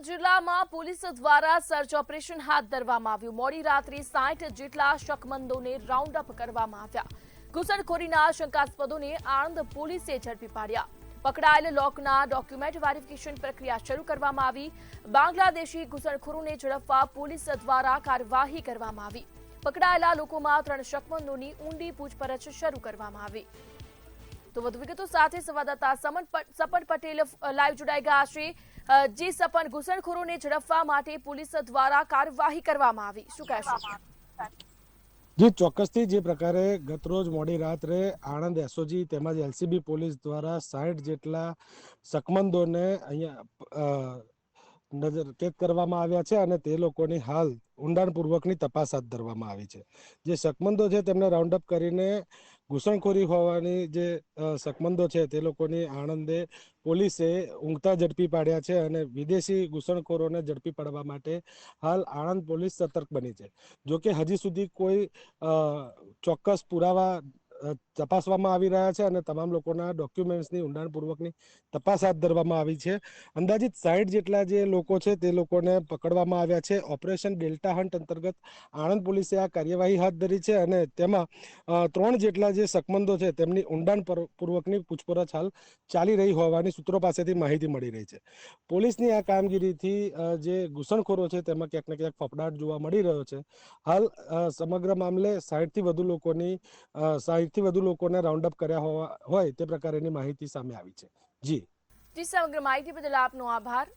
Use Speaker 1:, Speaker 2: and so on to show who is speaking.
Speaker 1: જિલ્લામાં પોલીસ દ્વારા search operation હાથ ધરવામાં આવ્યું। મોડી રાત્રે 60 જેટલા શકમંદોને રાઉન્ડ અપ કરવામાં આવ્યા। ઘૂસણખોરીના શંકાસ્પદોને આણંદ પોલીસે ઝડપી પાડ્યા। પકડાયેલ લોકના ડોક્યુમેન્ટ વેરિફિકેશન પ્રક્રિયા શરૂ કરવામાં આવી। બાંગ્લાદેશી ઘૂસણખોરોને ઝડપવા પોલીસ દ્વારા કાર્યવાહી કરવામાં આવી। પકડાયેલા લોકોમાં 3 શકમંદોની ઊંડી પૂછપરછ શરૂ કરવામાં આવી। તો વધુ વિગતો સાથે સંવાદદાતા સપન પટેલ લાઈવ જોડાઈ ગયા છે। જે સપન, ઘૂસણખોરોને ઝડપવા માટે પોલીસ દ્વારા કાર્યવાહી કરવામાં આવી, શું કહેશો?
Speaker 2: જી ચોક્કસથી જે પ્રકારે ગતરોજ મોડી રાત્રે આણંદ એસઓજી તેમજ એલસીબી પોલીસ દ્વારા 60 જેટલા શકમંદોને અહીંયા નજરકેદ કરવામાં આવ્યા છે અને તે લોકોની હાલ ઊંડાણપૂર્વકની તપાસ હાથ ધરવામાં આવી છે। જે શકમંદો છે તેમને રાઉન્ડ અપ કરીને ઘૂસણખોરી હોવાની જે શકમંદો છે તે લોકોની આણંદે પોલીસે ઊંઘતા ઝડપી પાડ્યા છે અને વિદેશી ઘૂસણખોરોને ઝડપી પાડવા માટે હાલ આણંદ પોલીસ સતર્ક બની છે। જોકે હજી સુધી કોઈ ચોક્કસ પુરાવા તપાસવામાં આવી રહ્યા છે અને તમામ લોકોના ડોક્યુમેન્ટ્સની ઊંડાણપૂર્વકની તપાસ હાથ ધરવામાં આવી છે। અંદાજિત 60 જેટલા જે લોકો છે તે લોકોને પકડવામાં આવ્યા છે। ઓપરેશન ડેલ્ટા હન્ટ અંતર્ગત આણંદ પોલીસે આ કાર્યવાહી હાથ ધરી છે અને તેમાં 3 જેટલા જે શકમંદો છે તેમની ઊંડાણપૂર્વકની પૂછપરછ હાલ ચાલી રહી હોવાની સૂત્રો પાસેથી માહિતી મળી રહી છે। પોલીસની આ કામગીરીથી જે ઘૂસણખોરો છે તેમાં ક્યાંક ને ક્યાંક ફફડાટ જોવા મળી રહ્યો છે। હાલ સમગ્ર મામલે 60થી વધુ લોકોને રાઉન્ડ અપ કર્યા હોય તે પ્રકારની માહિતી સામે આવી છે। જી
Speaker 1: સમગ્ર માહિતી બદલ આપનો આભાર।